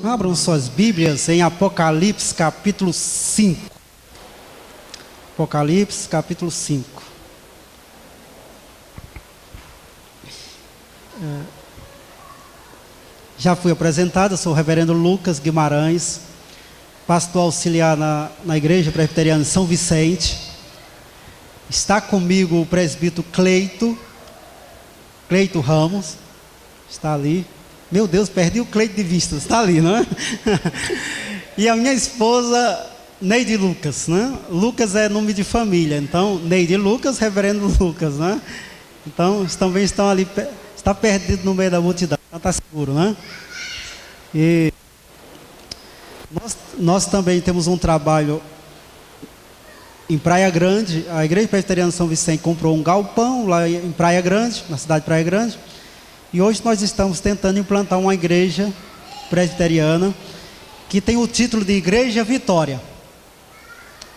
Abram suas Bíblias em Apocalipse capítulo 5. Apocalipse capítulo 5. Já fui apresentado, eu sou o reverendo Lucas Guimarães, pastor auxiliar na Igreja Presbiteriana de São Vicente. Está comigo o presbítero Cleito Ramos, está ali. Meu Deus, perdi o Cleito de vista, está ali, não é? E a minha esposa, Neide Lucas, né? Lucas é nome de família, então Neide Lucas, reverendo Lucas, né? Então também estão ali, está perdido no meio da multidão, então está seguro, né? E nós também temos um trabalho em Praia Grande. A Igreja Presbiteriana de São Vicente comprou um galpão lá em Praia Grande, na cidade de Praia Grande. E hoje nós estamos tentando implantar uma igreja presbiteriana que tem o título de Igreja Vitória.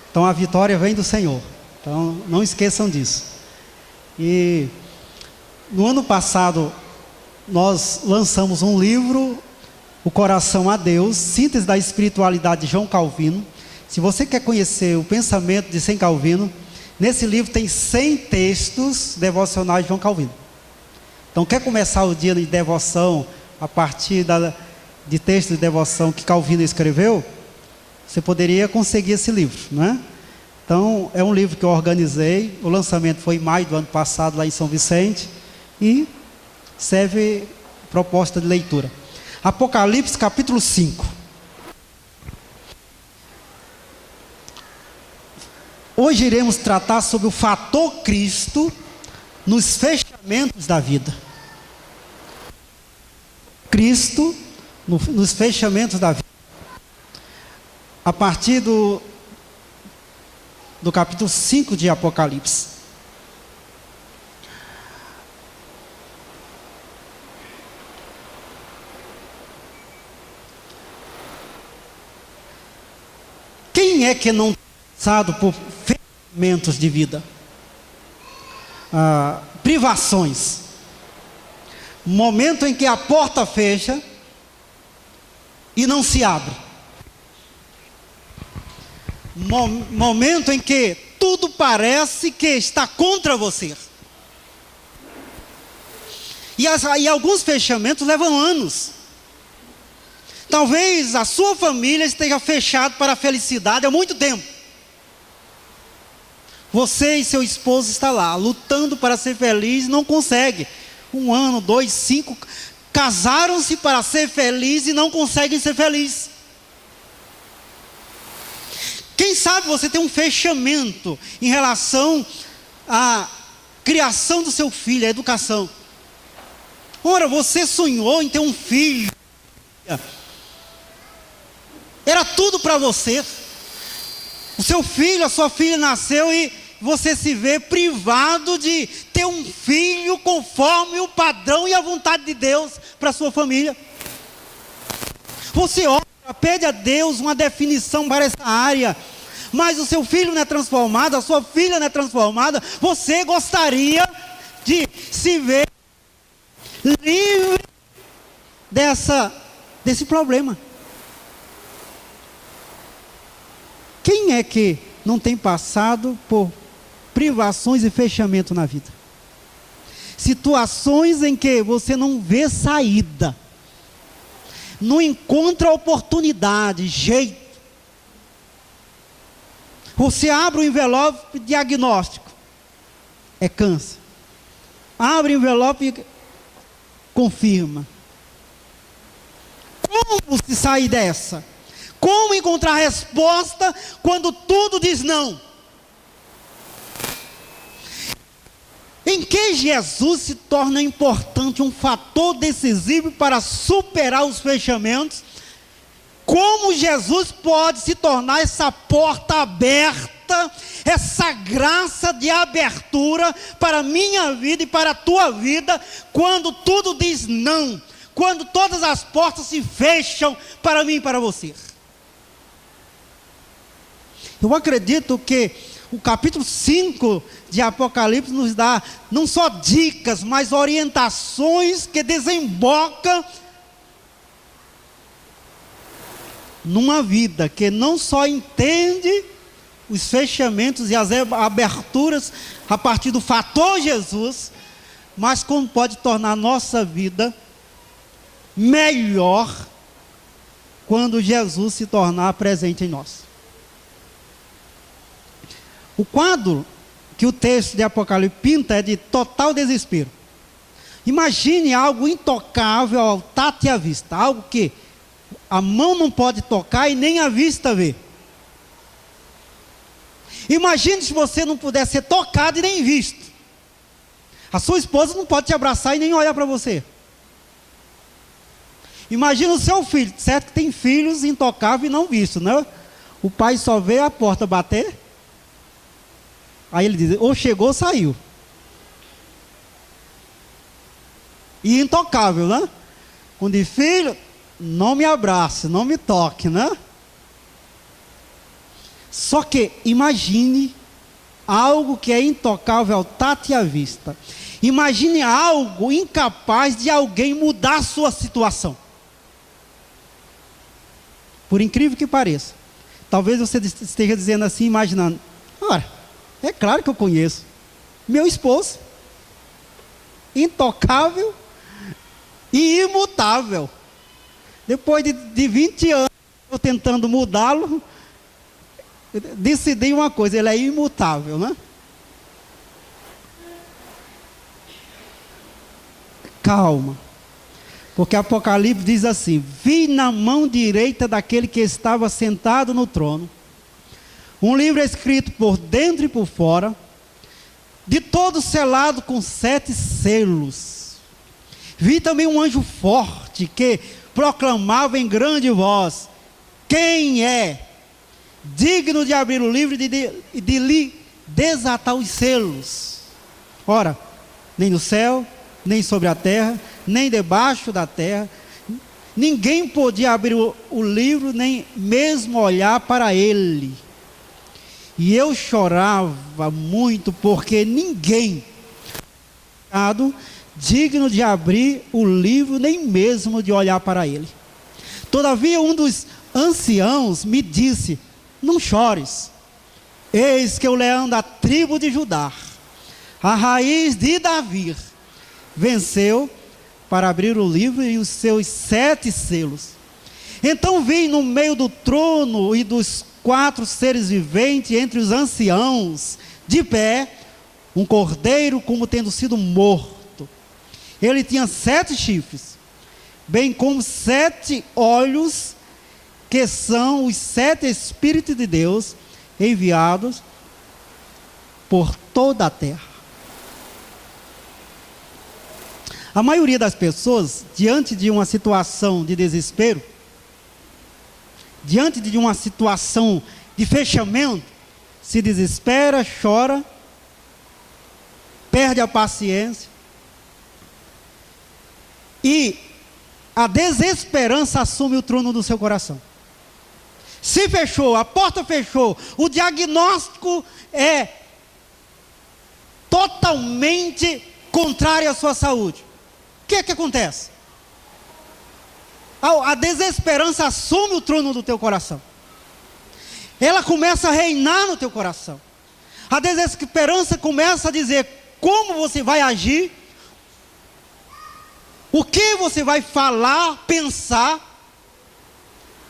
Então a vitória vem do Senhor. Então não esqueçam disso. E no ano passado nós lançamos um livro, O Coração a Deus, síntese da espiritualidade de João Calvino. Se você quer conhecer o pensamento de São Calvino, nesse livro tem 100 textos devocionais de João Calvino. Então, quer começar o dia de devoção a partir de textos de devoção que Calvino escreveu? Você poderia conseguir esse livro, não é? Então, é um livro que eu organizei. O lançamento foi em maio do ano passado, lá em São Vicente. E serve proposta de leitura. Apocalipse capítulo 5. Hoje iremos tratar sobre o fator Cristo nos fechamentos da vida. Cristo nos fechamentos da vida. A partir do capítulo 5 de Apocalipse. Quem é que não tem passado por fechamentos de vida? Privações. Momento em que a porta fecha e não se abre. Momento em que tudo parece que está contra você. E alguns fechamentos levam anos. Talvez a sua família esteja fechada para a felicidade há muito tempo. Você e seu esposo estão lá, lutando para ser feliz e não consegue. 1 ano, 2, 5, casaram-se para ser feliz e não conseguem ser felizes. Quem sabe você tem um fechamento em relação à criação do seu filho, à educação. Ora, você sonhou em ter um filho. Era tudo para você. O seu filho, a sua filha nasceu e você se vê privado de ter um filho conforme o padrão e a vontade de Deus para a sua família. Você ora, pede a Deus uma definição para essa área, mas o seu filho não é transformado, a sua filha não é transformada. Você gostaria de se ver livre desse problema. Quem é que não tem passado por privações e fechamento na vida? Situações em que você não vê saída, não encontra oportunidade, jeito. Você abre o envelope diagnóstico, é câncer. Abre o envelope e confirma. Como se sair dessa? Como encontrar resposta quando tudo diz não? Em que Jesus se torna importante, um fator decisivo para superar os fechamentos? Como Jesus pode se tornar essa porta aberta, essa graça de abertura para a minha vida e para a tua vida, quando tudo diz não, quando todas as portas se fecham para mim e para você? Eu acredito que o capítulo 5 de Apocalipse nos dá não só dicas, mas orientações que desembocam numa vida que não só entende os fechamentos e as aberturas a partir do fator Jesus, mas como pode tornar a nossa vida melhor quando Jesus se tornar presente em nós. O quadro que o texto de Apocalipse pinta é de total desespero. Imagine algo intocável ao tato e à vista, algo que a mão não pode tocar e nem a vista ver. Imagine se você não puder ser tocado e nem visto. A sua esposa não pode te abraçar e nem olhar para você. Imagina o seu filho, certo que tem filhos intocáveis e não vistos, né? O pai só vê a porta bater, aí ele diz, ou chegou ou saiu. E intocável, né? Quando diz, filho, não me abrace, não me toque, né? Só que imagine algo que é intocável ao tato e à vista. Imagine algo incapaz de alguém mudar a sua situação. Por incrível que pareça. Talvez você esteja dizendo assim, imaginando, ora, é claro que eu conheço. Meu esposo, intocável e imutável. Depois de 20 anos, eu tentando mudá-lo, decidi uma coisa, ele é imutável, né? Calma. Porque Apocalipse diz assim, vi na mão direita daquele que estava sentado no trono, um livro escrito por dentro e por fora, de todo selado com 7 selos. Vi também um anjo forte que proclamava em grande voz, quem é digno de abrir o livro e de lhe desatar os selos? Ora, nem no céu, nem sobre a terra, nem debaixo da terra, ninguém podia abrir o livro, nem mesmo olhar para ele. E eu chorava muito, porque ninguém digno de abrir o livro, nem mesmo de olhar para ele. Todavia um dos anciãos me disse, não chores, eis que o leão da tribo de Judá, a raiz de Davi, venceu para abrir o livro e os seus 7 selos. Então vi no meio do trono e dos 4 seres viventes, entre os anciãos, de pé, um cordeiro como tendo sido morto. Ele tinha 7 chifres, bem como 7 olhos, que são os 7 Espíritos de Deus, enviados por toda a terra. A maioria das pessoas, diante de uma situação de desespero, diante de uma situação de fechamento, se desespera, chora, perde a paciência, e a desesperança assume o trono do seu coração. Se fechou, a porta fechou, o diagnóstico é totalmente contrário à sua saúde. O que é que acontece? A desesperança assume o trono do teu coração. Ela começa a reinar no teu coração. A desesperança começa a dizer como você vai agir, o que você vai falar, pensar,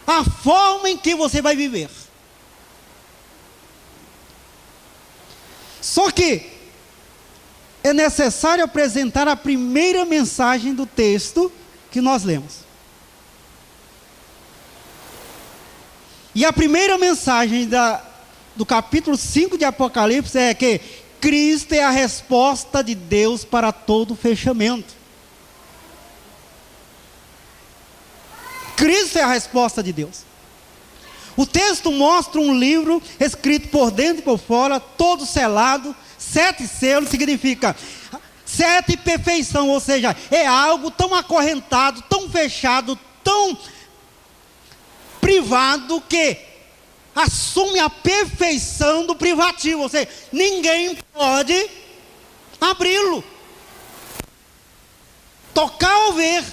a forma em que você vai viver. Só que é necessário apresentar a primeira mensagem do texto que nós lemos. E a primeira mensagem do capítulo 5 de Apocalipse é que Cristo é a resposta de Deus para todo fechamento. Cristo é a resposta de Deus. O texto mostra um livro escrito por dentro e por fora, todo selado, 7 selos, significa 7 perfeição, ou seja, é algo tão acorrentado, tão fechado, tão privado, que assume a perfeição do privativo, ou seja, ninguém pode abri-lo, tocar ou ver.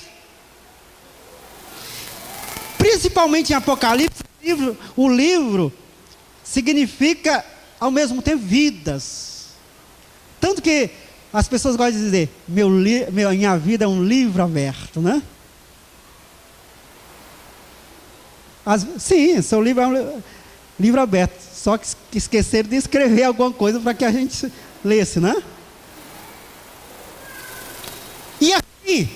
Principalmente em Apocalipse, o livro significa ao mesmo tempo vidas. Tanto que as pessoas gostam de dizer, minha vida é um livro aberto, né? Sim, seu livro é um livro aberto, só que esqueceram de escrever alguma coisa para que a gente lesse, né? E aqui,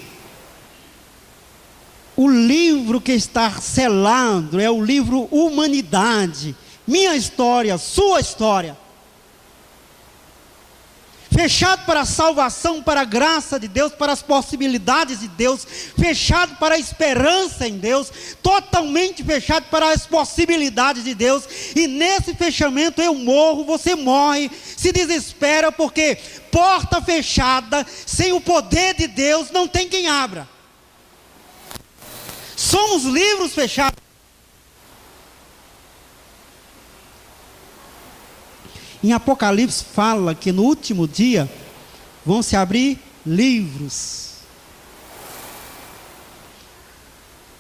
o livro que está selado é o livro Humanidade, minha história, sua história. Fechado para a salvação, para a graça de Deus, para as possibilidades de Deus, fechado para a esperança em Deus, totalmente fechado para as possibilidades de Deus, e nesse fechamento eu morro, você morre, se desespera, porque porta fechada, sem o poder de Deus, não tem quem abra. Somos livros fechados. Em Apocalipse fala que no último dia vão se abrir livros.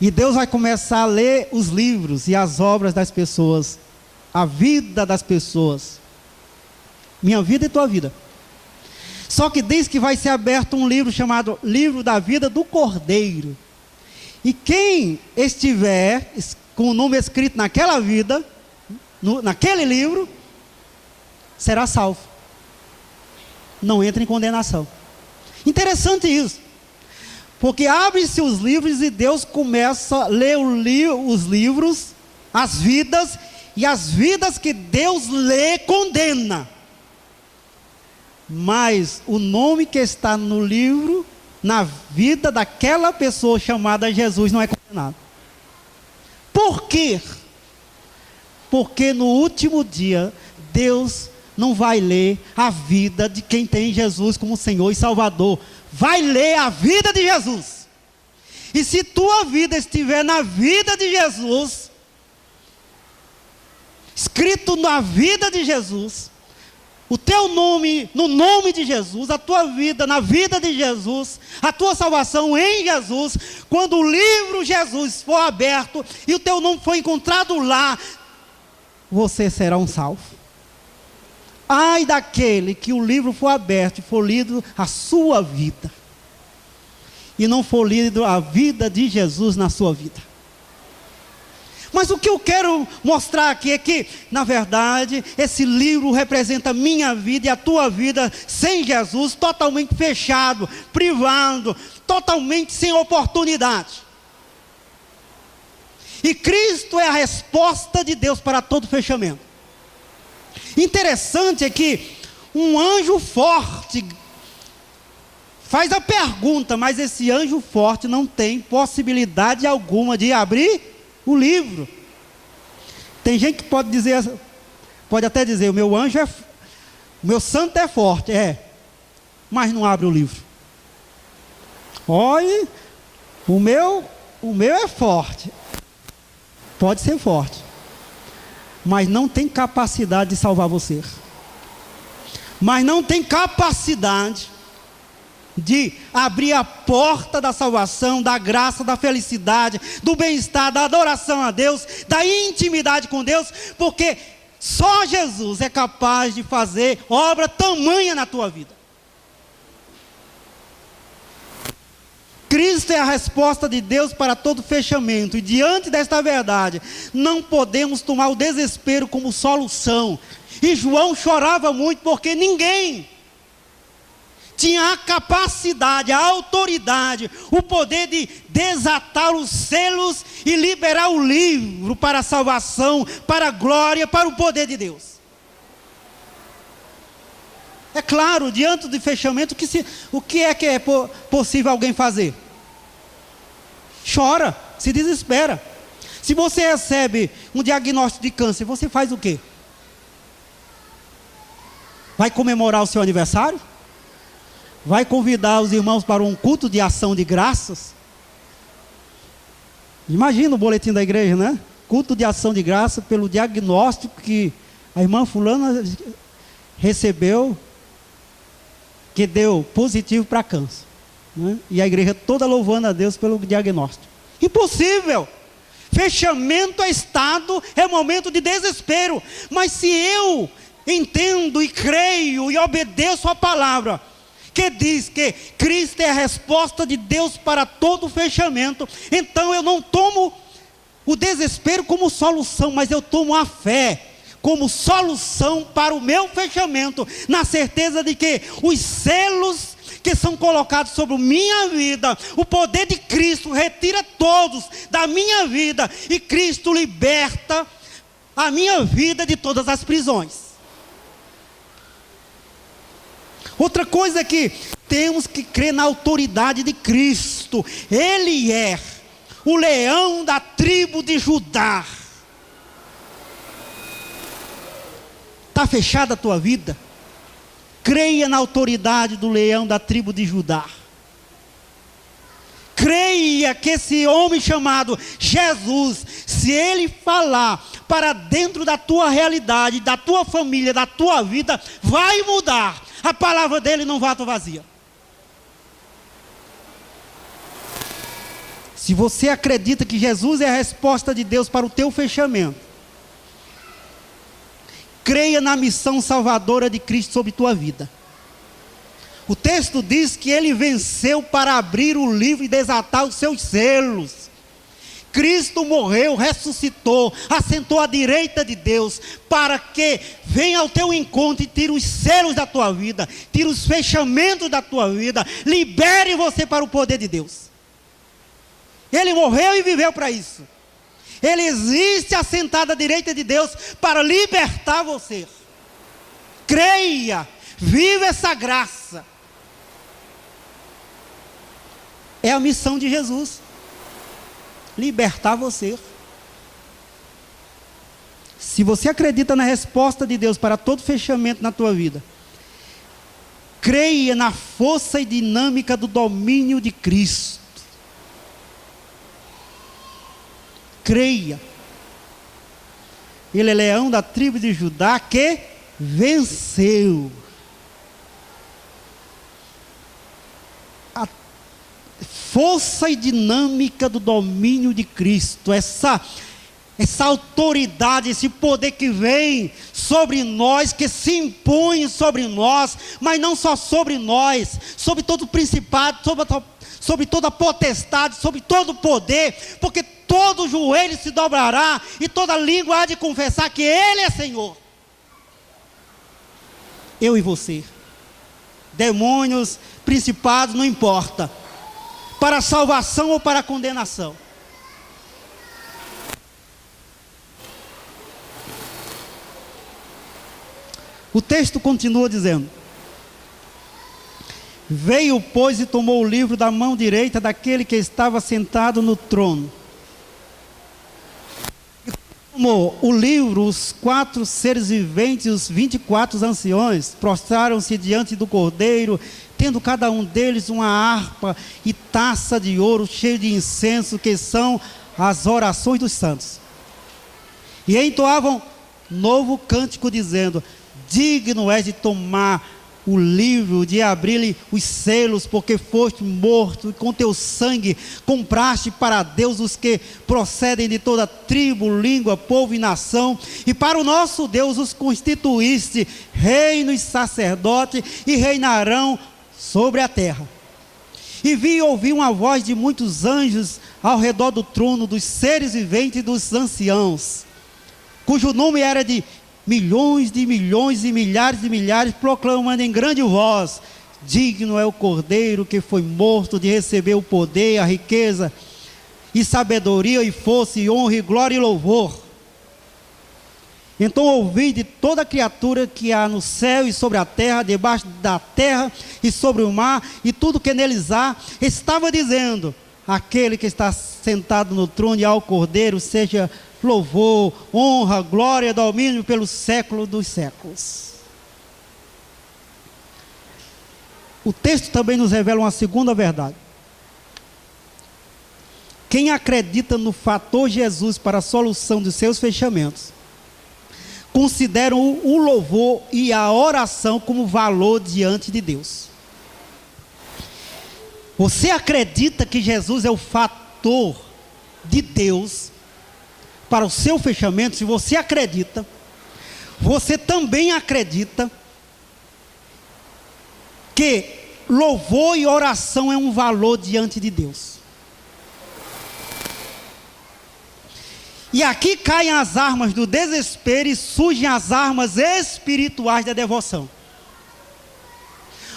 E Deus vai começar a ler os livros e as obras das pessoas, a vida das pessoas. Minha vida e tua vida. Só que diz que vai ser aberto um livro chamado Livro da Vida do Cordeiro. E quem estiver com o nome escrito naquela vida, naquele livro, será salvo. Não entra em condenação. Interessante isso. Porque abrem-se os livros e Deus começa a ler os livros, as vidas, e as vidas que Deus lê, condena. Mas o nome que está no livro, na vida daquela pessoa chamada Jesus, não é condenado. Por quê? Porque no último dia, Deus não vai ler a vida de quem tem Jesus como Senhor e Salvador. Vai ler a vida de Jesus. E se tua vida estiver na vida de Jesus, escrito na vida de Jesus, o teu nome no nome de Jesus, a tua vida na vida de Jesus, a tua salvação em Jesus, quando o livro Jesus for aberto e o teu nome for encontrado lá, você será um salvo. Ai daquele que o livro for aberto e for lido a sua vida, e não for lido a vida de Jesus na sua vida. Mas o que eu quero mostrar aqui é que, na verdade, esse livro representa a minha vida e a tua vida sem Jesus, totalmente fechado, privado, totalmente sem oportunidade. E Cristo é a resposta de Deus para todo fechamento. Interessante é que um anjo forte faz a pergunta, mas esse anjo forte não tem possibilidade alguma de abrir o livro. Tem gente que pode dizer, pode até dizer, o meu santo é forte, mas não abre o livro. Olha, o meu é forte, pode ser forte, mas não tem capacidade de salvar você, mas não tem capacidade de abrir a porta da salvação, da graça, da felicidade, do bem-estar, da adoração a Deus, da intimidade com Deus, porque só Jesus é capaz de fazer obra tamanha na tua vida. Cristo é a resposta de Deus para todo fechamento, e diante desta verdade, não podemos tomar o desespero como solução. E João chorava muito porque ninguém tinha a capacidade, a autoridade, o poder de desatar os selos e liberar o livro para a salvação, para a glória, para o poder de Deus. É claro, diante do fechamento, o que é possível alguém fazer? Chora, se desespera. Se você recebe um diagnóstico de câncer, você faz o quê? Vai comemorar o seu aniversário? Vai convidar os irmãos para um culto de ação de graças? Imagina o boletim da igreja, né? culto de ação de graça pelo diagnóstico que a irmã fulana recebeu, que deu positivo para câncer, né? E a igreja toda louvando a Deus pelo diagnóstico. Impossível! Fechamento é estado, é momento de desespero. Mas se eu entendo e creio e obedeço a palavra, que diz que Cristo é a resposta de Deus para todo fechamento, então eu não tomo o desespero como solução, mas eu tomo a fé como solução para o meu fechamento, na certeza de que os selos que são colocados sobre minha vida, o poder de Cristo retira todos da minha vida, e Cristo liberta a minha vida de todas as prisões. Outra coisa é que temos que crer na autoridade de Cristo. Ele é o leão da tribo de Judá. Está fechada a tua vida? Creia na autoridade do leão da tribo de Judá. Creia que esse homem chamado Jesus, se ele falar para dentro da tua realidade, da tua família, da tua vida, vai mudar. A palavra dele não volta vazia. Se você acredita que Jesus é a resposta de Deus para o teu fechamento, creia na missão salvadora de Cristo sobre tua vida. O texto diz que ele venceu para abrir o livro e desatar os seus selos. Cristo morreu, ressuscitou, assentou à direita de Deus, para que venha ao teu encontro e tire os selos da tua vida, tire os fechamentos da tua vida, libere você para o poder de Deus. Ele morreu e viveu para isso. Ele existe assentado à direita de Deus para libertar você. Creia, viva essa graça. É a missão de Jesus. Libertar você. Se você acredita na resposta de Deus para todo fechamento na tua vida, creia na força e dinâmica do domínio de Cristo. Creia. Ele é leão da tribo de Judá que venceu. A força e dinâmica do domínio de Cristo, essa autoridade, esse poder que vem sobre nós, que se impõe sobre nós, mas não só sobre nós, sobre todo o principado, sobre toda a potestade, sobre todo o poder, porque todo joelho se dobrará e toda língua há de confessar que Ele é Senhor. Eu e você, demônios, principados, não importa, para a salvação ou para a condenação. O texto continua dizendo: veio, pois, e tomou o livro da mão direita daquele que estava sentado no trono. E tomou o livro, os 4 seres viventes e os 24 anciões prostraram-se diante do Cordeiro, tendo cada um deles uma harpa e taça de ouro cheia de incenso, que são as orações dos santos. E entoavam novo cântico, dizendo: digno és de tomar o livro, de abrir-lhe os selos, porque foste morto e com teu sangue compraste para Deus os que procedem de toda tribo, língua, povo e nação, e para o nosso Deus os constituíste reino e sacerdote, e reinarão sobre a terra. E vi e ouvi uma voz de muitos anjos ao redor do trono, dos seres viventes e dos anciãos, cujo nome era de milhões e milhares de milhares, proclamando em grande voz: digno é o Cordeiro que foi morto de receber o poder, a riqueza, e sabedoria, e força, e honra, e glória, e louvor. Então ouvi de toda criatura que há no céu e sobre a terra, debaixo da terra e sobre o mar, e tudo que neles há, estava dizendo: aquele que está sentado no trono e ao Cordeiro seja louvor, honra, glória, domínio pelo século dos séculos. O texto também nos revela uma segunda verdade. quem acredita no fator Jesus para a solução dos seus fechamentos, consideram o louvor e a oração como valor diante de Deus. Você acredita que Jesus é o fator de Deus para o seu fechamento? Se você acredita, você também acredita que louvor e oração é um valor diante de Deus. E aqui caem as armas do desespero e surgem as armas espirituais da devoção.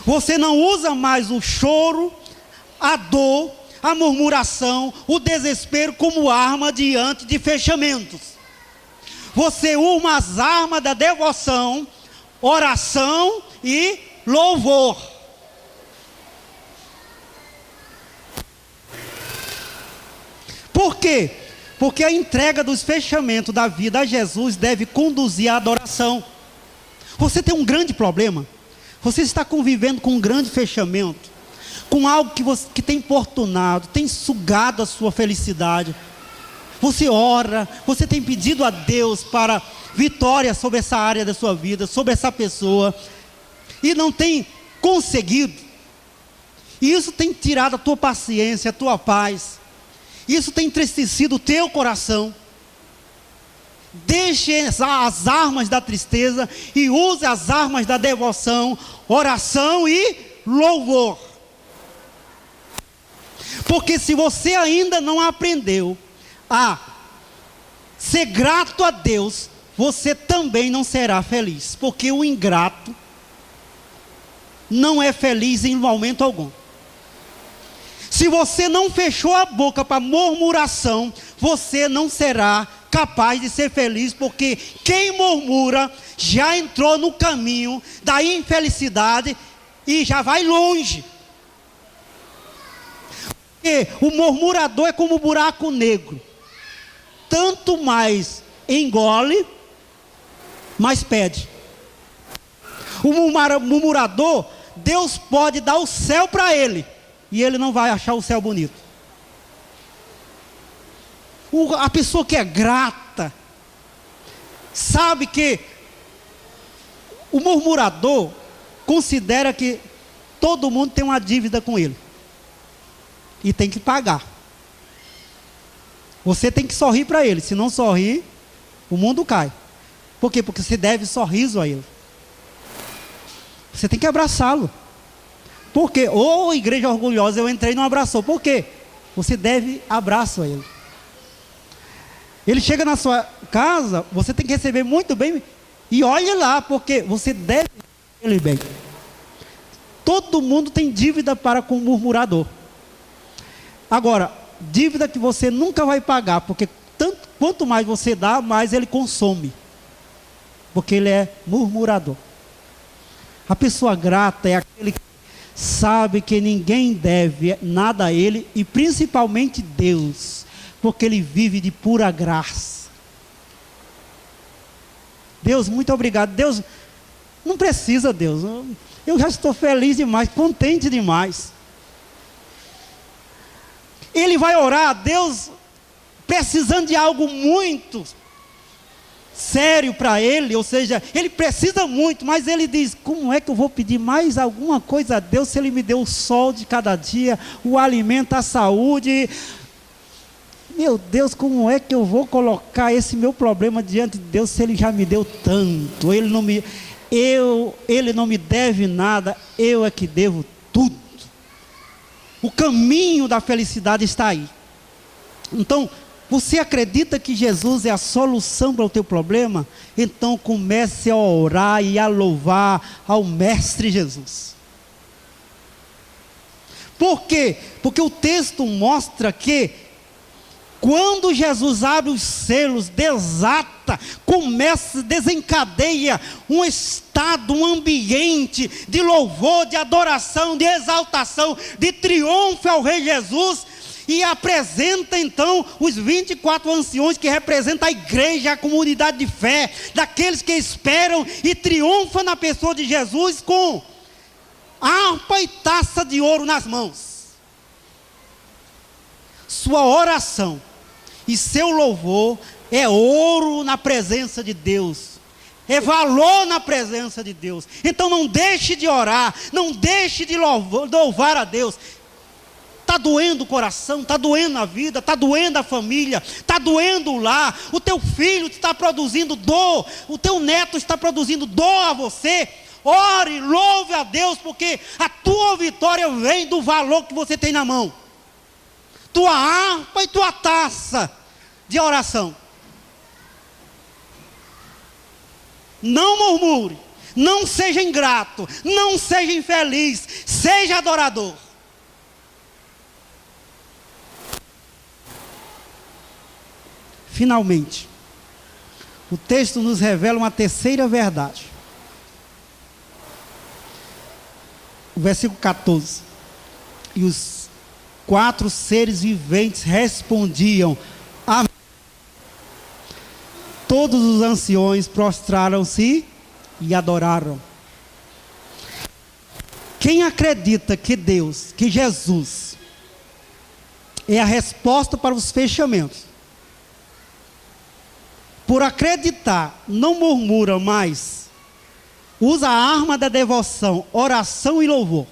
Você não usa mais o choro, a dor, a murmuração, o desespero como arma diante de fechamentos. Você usa as armas da devoção, oração e louvor. Por quê? Porque a entrega dos fechamentos da vida a Jesus deve conduzir à adoração. Você tem um grande problema. Você está convivendo com um grande fechamento, com algo que tem importunado, tem sugado a sua felicidade. Você ora, você tem pedido a Deus para vitória sobre essa área da sua vida, sobre essa pessoa, e não tem conseguido. E isso tem tirado a tua paciência, a tua paz. Isso tem entristecido o teu coração. Deixe as armas da tristeza e use as armas da devoção, oração e louvor. Porque se você ainda não aprendeu a ser grato a Deus, você também não será feliz. Porque o ingrato não é feliz em momento algum. Se você não fechou a boca para murmuração, você não será capaz de ser feliz, porque quem murmura já entrou no caminho da infelicidade e já vai longe. Porque o murmurador é como um buraco negro. Tanto mais engole, mais pede. O murmurador, Deus pode dar o céu para ele, e ele não vai achar o céu bonito. A pessoa que é grata, sabe que o murmurador considera que todo mundo tem uma dívida com ele, e tem que pagar. Você tem que sorrir para ele, se não sorrir, o mundo cai. Por quê? Porque você deve sorriso a ele. Você tem que abraçá-lo. Porque, igreja orgulhosa, eu entrei e não abraçou. Por quê? Você deve abraço a ele. Ele chega na sua casa, você tem que receber muito bem. E olhe lá, porque você deve receber ele bem. Todo mundo tem dívida para com o murmurador. Agora, dívida que você nunca vai pagar, porque quanto mais você dá, mais ele consome. Porque ele é murmurador. A pessoa grata é aquele que sabe que ninguém deve nada a ele, e principalmente Deus, porque ele vive de pura graça. Deus, muito obrigado. Deus, não precisa, Deus, eu já estou feliz demais, contente demais. Ele vai orar, Deus, precisando de algo muito sério para ele, ou seja, ele precisa muito, mas ele diz: como é que eu vou pedir mais alguma coisa a Deus se ele me deu o sol de cada dia, o alimento, a saúde? Meu Deus, como é que eu vou colocar esse meu problema diante de Deus se ele já me deu tanto? Ele não me deve nada, eu é que devo tudo. O caminho da felicidade está aí. Então, você acredita que Jesus é a solução para o teu problema? Então comece a orar e a louvar ao Mestre Jesus. Por quê? Porque o texto mostra que quando Jesus abre os selos, desata, começa, desencadeia um estado, um ambiente de louvor, de adoração, de exaltação, de triunfo ao Rei Jesus. E apresenta então os 24 anciões que representam a igreja, a comunidade de fé, daqueles que esperam e triunfam na pessoa de Jesus, com harpa e taça de ouro nas mãos. sua oração e seu louvor é ouro na presença de Deus, é valor na presença de Deus. Então não deixe de orar, não deixe de louvar a Deus. Está doendo o coração, está doendo a vida, está doendo a família, está doendo o lar, o teu filho está produzindo dor, o teu neto está produzindo dor a você. Ore, louve a Deus, porque a tua vitória vem do valor que você tem na mão. Tua harpa e tua taça de oração. Não murmure, não seja ingrato, não seja infeliz, seja adorador. Finalmente, o texto nos revela uma terceira verdade. O versículo 14. E os 4 seres viventes respondiam: amém. Todos os anciões prostraram-se e adoraram. Quem acredita que Deus, que Jesus, é a resposta para os fechamentos, por acreditar, não murmura mais, usa a arma da devoção, oração e louvor.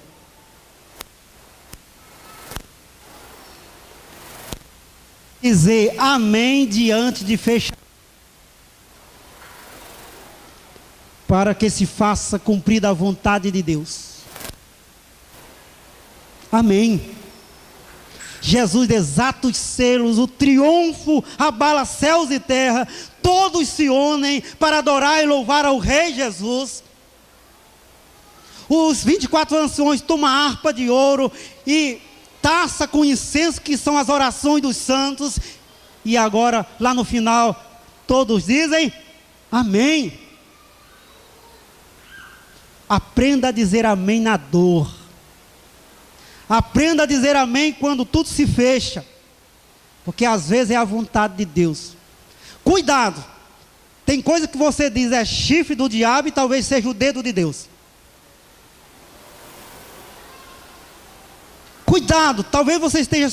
Dizer amém diante de fechamento, para que se faça cumprida a vontade de Deus. Amém. Jesus desata os selos, o triunfo abala céus e terra, todos se unem para adorar e louvar ao Rei Jesus. Os 24 anciões tomam a harpa de ouro e taça com incenso, que são as orações dos santos, e agora, lá no final, todos dizem amém. Aprenda a dizer amém na dor. Aprenda a dizer amém quando tudo se fecha, porque às vezes é a vontade de Deus. Cuidado, tem coisa que você diz é chifre do diabo e talvez seja o dedo de Deus. Cuidado, talvez você esteja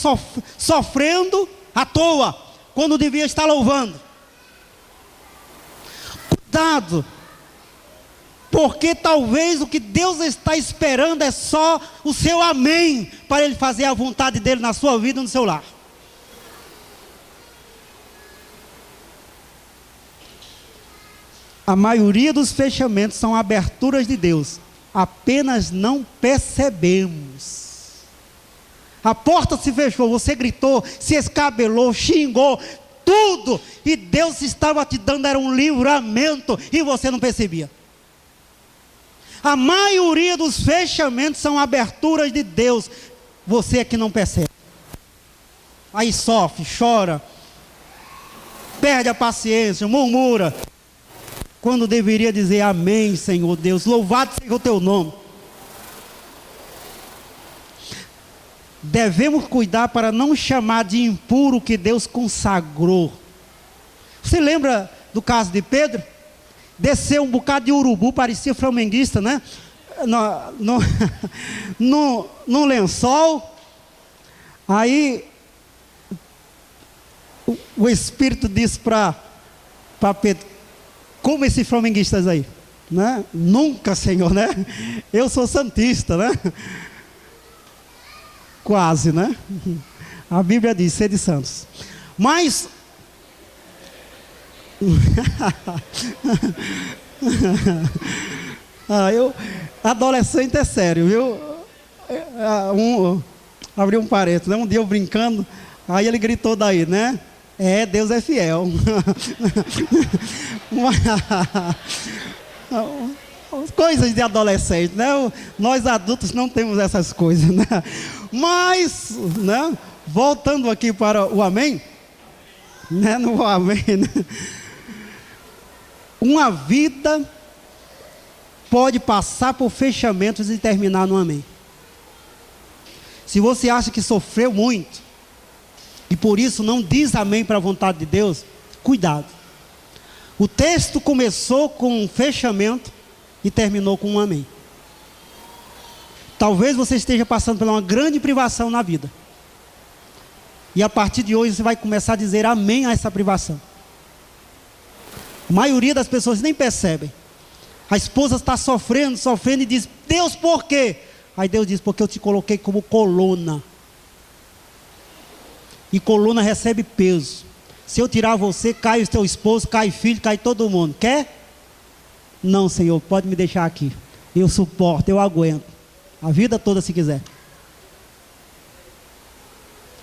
sofrendo à toa, quando devia estar louvando. Cuidado, porque talvez o que Deus está esperando é só o seu amém, para Ele fazer a vontade dEle na sua vida e no seu lar. A maioria dos fechamentos são aberturas de Deus, apenas não percebemos. A porta se fechou, você gritou, se escabelou, xingou, tudo, e Deus estava te dando, era um livramento, e você não percebia. A maioria dos fechamentos são aberturas de Deus, você é que não percebe. Aí sofre, chora, perde a paciência, murmura, quando deveria dizer amém, Senhor Deus, louvado seja o teu nome. Devemos cuidar para não chamar de impuro o que Deus consagrou. Você lembra do caso de Pedro? Desceu um bocado de urubu, parecia flamenguista, né? No lençol. Aí o Espírito disse para Pedro: como esses flamenguistas aí, né? Nunca, Senhor, né? Eu sou santista, né? Quase, né? A Bíblia diz: sede santos. Mas adolescente é sério, viu? Abri um parênteses, né? Um dia eu brincando, aí ele gritou daí, né? Deus é fiel. Coisas de adolescente, né? Nós adultos não temos essas coisas, né? Mas, né? Voltando aqui para o amém, né? No amém, né? Uma vida pode passar por fechamentos e terminar no amém. Se você acha que sofreu muito e por isso não diz amém para a vontade de Deus, cuidado. O texto começou com um fechamento e terminou com um amém. Talvez você esteja passando por uma grande privação na vida. E a partir de hoje você vai começar a dizer amém a essa privação. A maioria das pessoas nem percebem. A esposa está sofrendo e diz: Deus, por quê? Aí Deus diz: porque eu te coloquei como coluna. E coluna recebe peso. Se eu tirar você, cai o teu esposo, cai filho, cai todo mundo. Quer? Não, Senhor, pode me deixar aqui. Eu suporto, eu aguento. A vida toda, se quiser.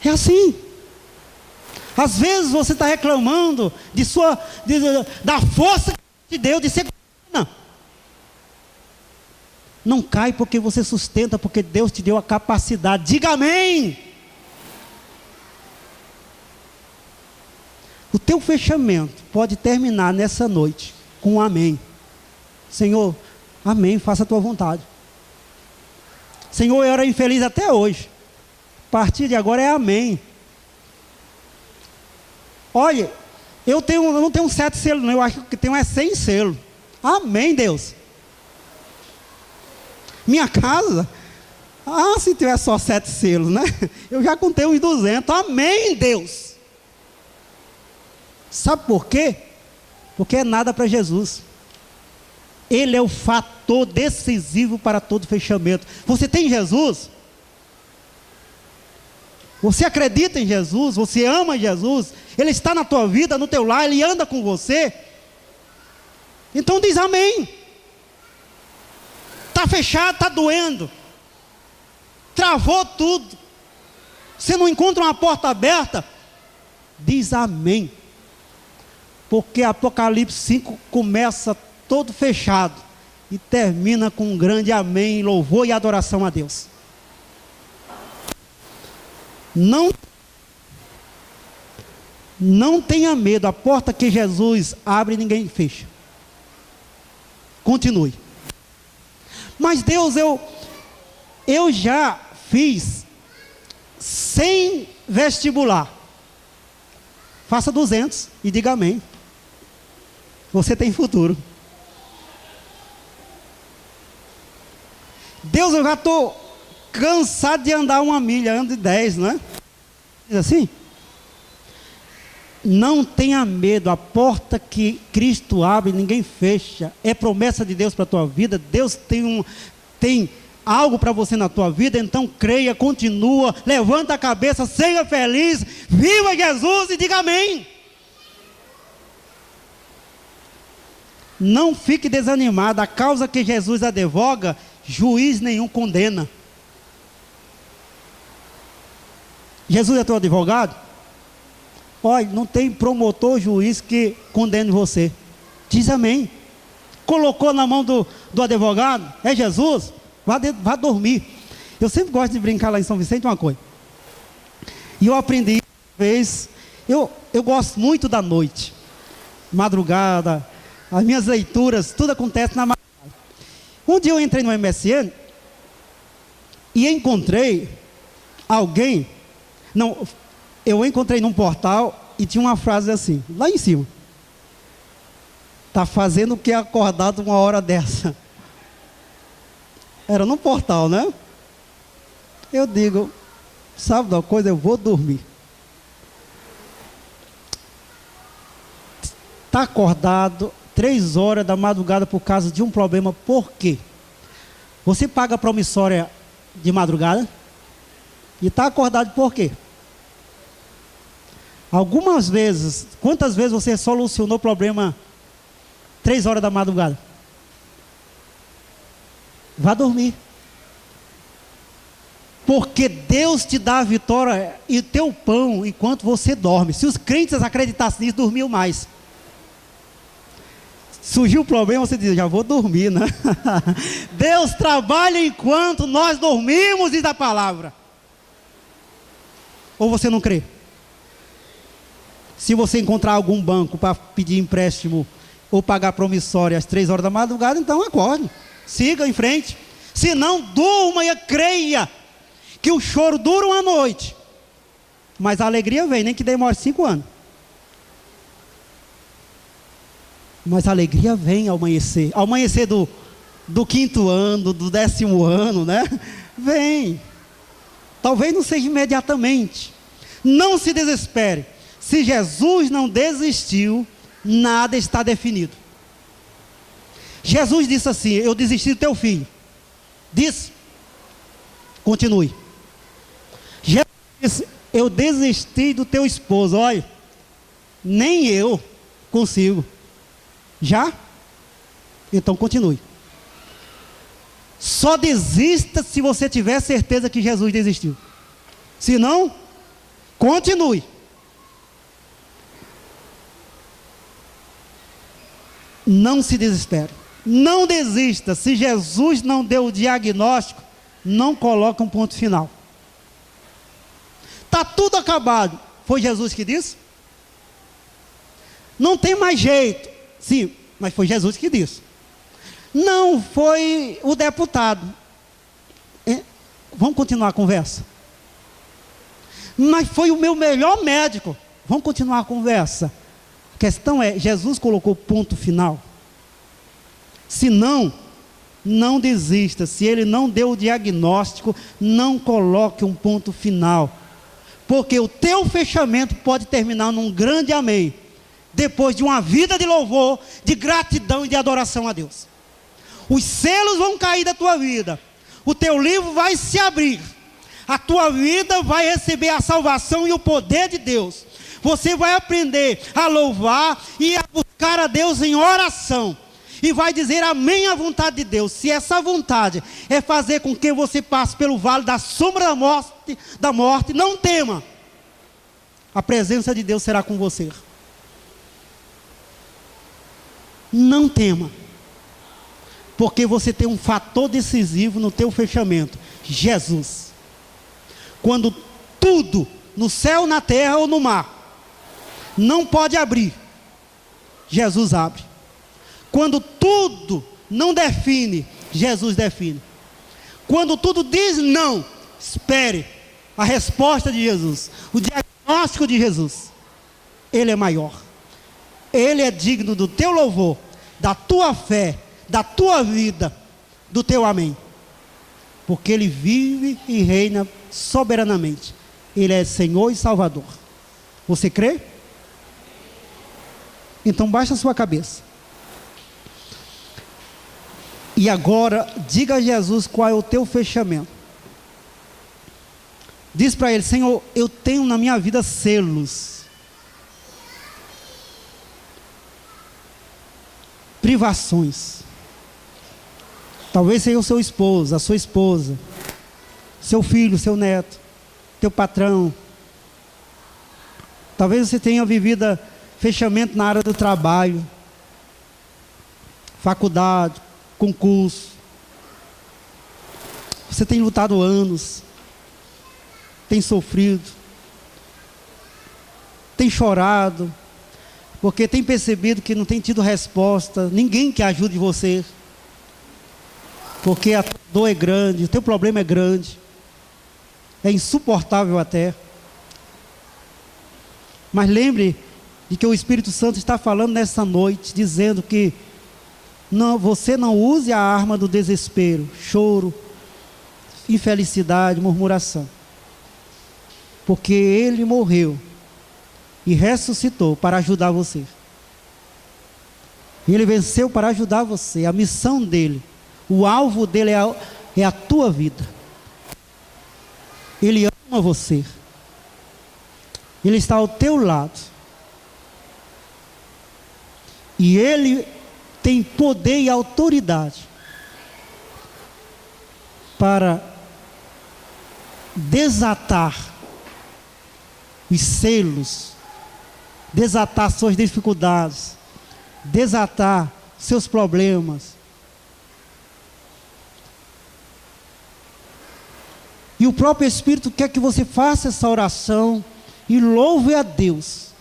É assim. Às vezes você está reclamando da força de Deus de ser coluna. Não cai porque você sustenta, porque Deus te deu a capacidade. Diga amém. O teu fechamento pode terminar nessa noite com um amém. Senhor, amém, faça a tua vontade. Senhor, eu era infeliz até hoje. A partir de agora é amém. Olha, eu não tenho 7 selos, não. Eu acho que tenho 100 selos. Amém, Deus. Minha casa, se tiver só 7 selos, né? Eu já contei uns 200. Amém, Deus. Sabe por quê? Porque é nada para Jesus. Ele é o fator decisivo para todo fechamento. Você tem Jesus? Você acredita em Jesus? Você ama Jesus? Ele está na tua vida, no teu lar, Ele anda com você? Então diz amém. Está fechado, está doendo. Travou tudo. Você não encontra uma porta aberta? Diz amém. Porque Apocalipse 5 começa todo fechado e termina com um grande amém, louvor e adoração a Deus. Não tenha medo. A porta que Jesus abre, ninguém fecha. Continue. Mas Deus, eu já fiz 100 vestibular. Faça 200 e diga amém. Você tem futuro. Deus, eu já estou cansado de andar 1 milha, ando de 10, não é? Diz assim? Não tenha medo, a porta que Cristo abre, ninguém fecha. É promessa de Deus para a tua vida. Deus tem algo para você na tua vida, então creia, continua, levanta a cabeça, seja feliz, viva Jesus e diga amém. Não fique desanimado, a causa que Jesus advoga, juiz nenhum condena. Jesus é teu advogado? Olha, não tem promotor, juiz que condene você. Diz amém. Colocou na mão do advogado, é Jesus? Vá dormir. Eu sempre gosto de brincar lá em São Vicente uma coisa. E eu aprendi uma vez, eu gosto muito da noite. Madrugada, as minhas leituras, tudo acontece na madrugada. Um dia eu entrei no MSN e encontrei alguém. Não, eu encontrei num portal e tinha uma frase assim, lá em cima: está fazendo o que é acordado uma hora dessa? Era num portal, né? Eu digo, sabe de uma coisa, eu vou dormir. Está acordado 3 horas da madrugada por causa de um problema, por quê? Você paga a promissória de madrugada e está acordado por quê? Algumas vezes, quantas vezes você solucionou o problema 3 horas da madrugada? Vá dormir. Porque Deus te dá a vitória e teu pão enquanto você dorme. Se os crentes acreditassem nisso, dormiam mais. Surgiu o problema, você diz, já vou dormir, né? Deus trabalha enquanto nós dormimos, diz a palavra. Ou você não crê? Se você encontrar algum banco para pedir empréstimo ou pagar promissória às 3 horas da madrugada, então acorde, siga em frente. Se não, durma e creia que o choro dura uma noite, mas a alegria vem, nem que demore 5 anos. Mas a alegria vem ao amanhecer. Ao amanhecer do 5º ano, do 10º ano, né? Vem. Talvez não seja imediatamente. Não se desespere. Se Jesus não desistiu, nada está definido. Jesus disse assim: eu desisti do teu filho. Disse. Continue. Jesus disse: eu desisti do teu esposo. Olha, nem eu consigo. Já? Então continue. Só desista se você tiver certeza que Jesus desistiu. Se não, continue. Não se desespere. Não desista. Se Jesus não deu o diagnóstico, não coloque um ponto final. Está tudo acabado. Foi Jesus que disse? Não tem mais jeito. Sim, mas foi Jesus que disse. Não foi o deputado. Vamos continuar a conversa. Mas foi o meu melhor médico. Vamos continuar a conversa. A questão é, Jesus colocou ponto final? Se não, não desista. Se ele não deu o diagnóstico, não coloque um ponto final. Porque o teu fechamento pode terminar num grande amém. Depois de uma vida de louvor, de gratidão e de adoração a Deus. Os selos vão cair da tua vida. O teu livro vai se abrir. A tua vida vai receber a salvação e o poder de Deus. Você vai aprender a louvar e a buscar a Deus em oração. E vai dizer amém à vontade de Deus. Se essa vontade é fazer com que você passe pelo vale da sombra da morte, não tema. A presença de Deus será com você. Não tema. Porque você tem um fator decisivo no teu fechamento. Jesus. Quando tudo, no céu, na terra ou no mar, não pode abrir, Jesus abre. Quando tudo não define, Jesus define. Quando tudo diz não, espere a resposta de Jesus, o diagnóstico de Jesus. Ele é maior. Ele é digno do teu louvor, da tua fé, da tua vida, do teu amém. Porque Ele vive e reina soberanamente. Ele é Senhor e Salvador. Você crê? Então baixa a sua cabeça. E agora, diga a Jesus qual é o teu fechamento. Diz para Ele: Senhor, eu tenho na minha vida selos, privações. Talvez seja o seu esposo, a sua esposa, seu filho, seu neto, teu patrão. Talvez você tenha vivido fechamento na área do trabalho, faculdade, concurso. Você tem lutado anos, tem sofrido, tem chorado, porque tem percebido que não tem tido resposta, ninguém que ajude você. Porque a tua dor é grande, o teu problema é grande, é insuportável até. Mas lembre de que o Espírito Santo está falando nessa noite, dizendo que não, você não use a arma do desespero, choro, infelicidade, murmuração. Porque Ele morreu e ressuscitou para ajudar você. Ele venceu para ajudar você. A missão dele, o alvo dele é a tua vida. Ele ama você. Ele está ao teu lado. E Ele tem poder e autoridade para desatar os selos, desatar suas dificuldades, desatar seus problemas. E o próprio Espírito quer que você faça essa oração e louve a Deus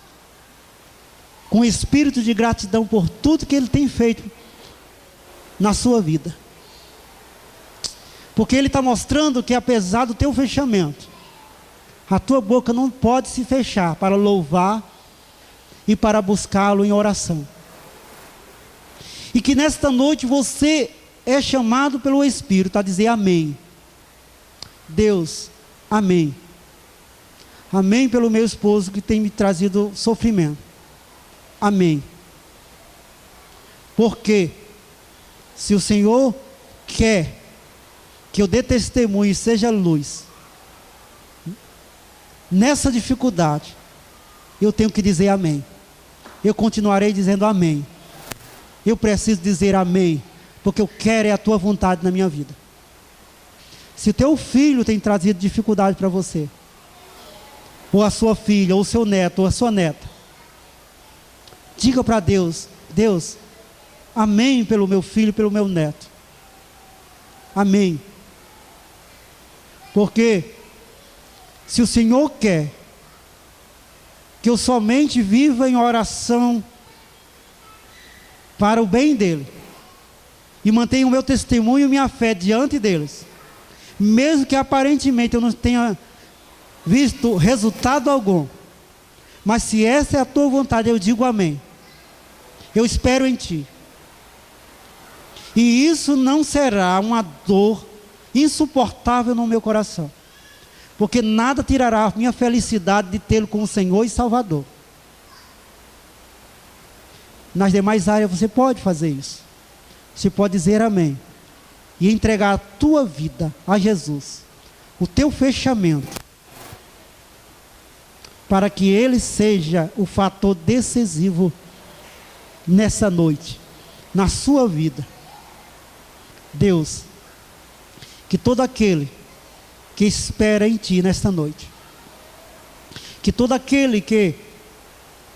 com espírito de gratidão por tudo que Ele tem feito na sua vida. Porque Ele está mostrando que apesar do teu fechamento, a tua boca não pode se fechar para louvar e para buscá-lo em oração. E que nesta noite você é chamado pelo Espírito a dizer amém. Deus, amém. Amém pelo meu esposo que tem me trazido sofrimento. Amém. Porque se o Senhor quer que eu dê testemunho e seja luz, nessa dificuldade, eu tenho que dizer amém. Eu continuarei dizendo amém. Eu preciso dizer amém, porque eu quero é a tua vontade na minha vida. Se o teu filho tem trazido dificuldade para você, ou a sua filha, ou o seu neto, ou a sua neta, diga para Deus: Deus, amém pelo meu filho, pelo meu neto. Amém. Porque se o Senhor quer que eu somente viva em oração para o bem dele, e mantenha o meu testemunho e minha fé diante deles, mesmo que aparentemente eu não tenha visto resultado algum, mas se essa é a tua vontade, eu digo amém. Eu espero em ti. E isso não será uma dor insuportável no meu coração, porque nada tirará a minha felicidade de tê-lo como Senhor e Salvador. Nas demais áreas você pode fazer isso. Você pode dizer amém e entregar a tua vida a Jesus, o teu fechamento, para que Ele seja o fator decisivo nessa noite, na sua vida. Deus, que todo aquele que espera em Ti nesta noite, que todo aquele que,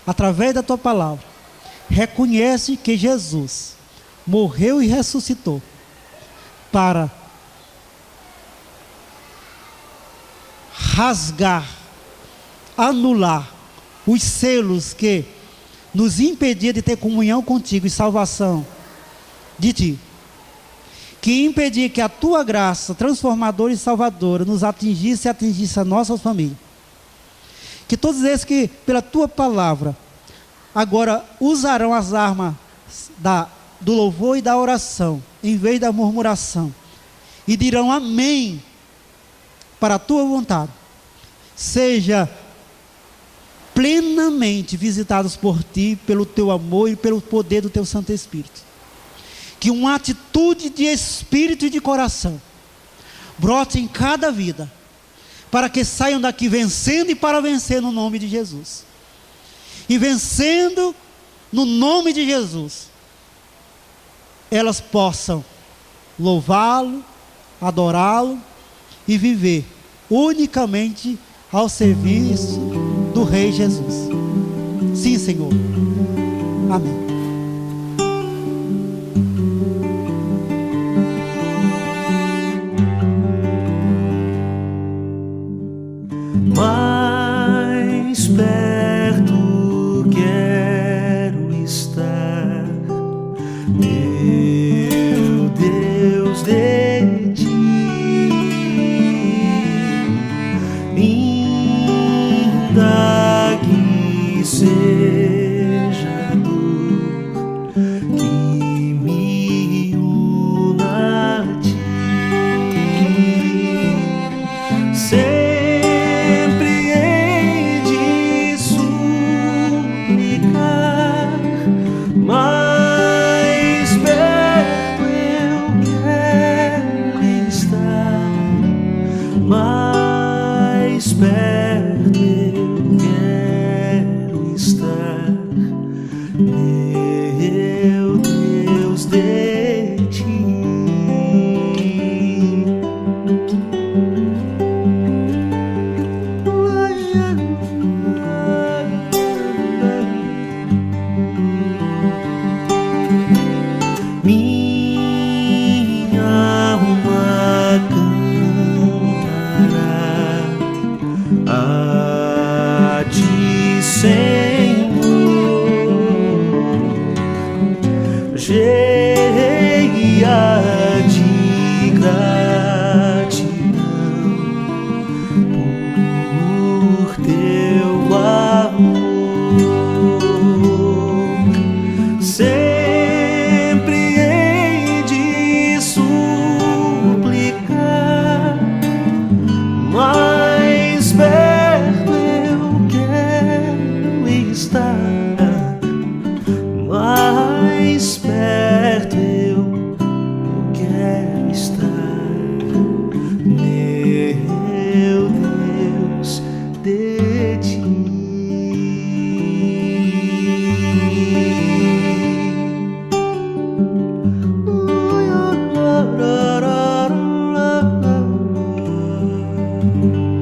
através da Tua palavra, reconhece que Jesus morreu e ressuscitou para rasgar, anular os selos que nos impediam de ter comunhão contigo e salvação de Ti, que impedia que a Tua graça transformadora e salvadora nos atingisse e atingisse a nossa família. Que todos esses que pela Tua palavra agora usarão as armas do louvor e da oração, em vez da murmuração, e dirão amém para a Tua vontade, seja plenamente visitados por Ti, pelo Teu amor e pelo poder do Teu Santo Espírito. Que uma atitude de espírito e de coração brote em cada vida, para que saiam daqui vencendo e para vencer no nome de Jesus. E vencendo no nome de Jesus, elas possam louvá-lo, adorá-lo e viver unicamente ao serviço do Rei Jesus. Sim, Senhor. Amém. Mais perto quero estar, meu Deus, de Ti, ainda que seja dor que me una a Ti. Mais perto eu quero estar, mais perto eu quero estar, meu Deus, de Ti. Minha alma cantará a Ti, Senhor, cheia de gratidão por Teu amor. Mais perto amor.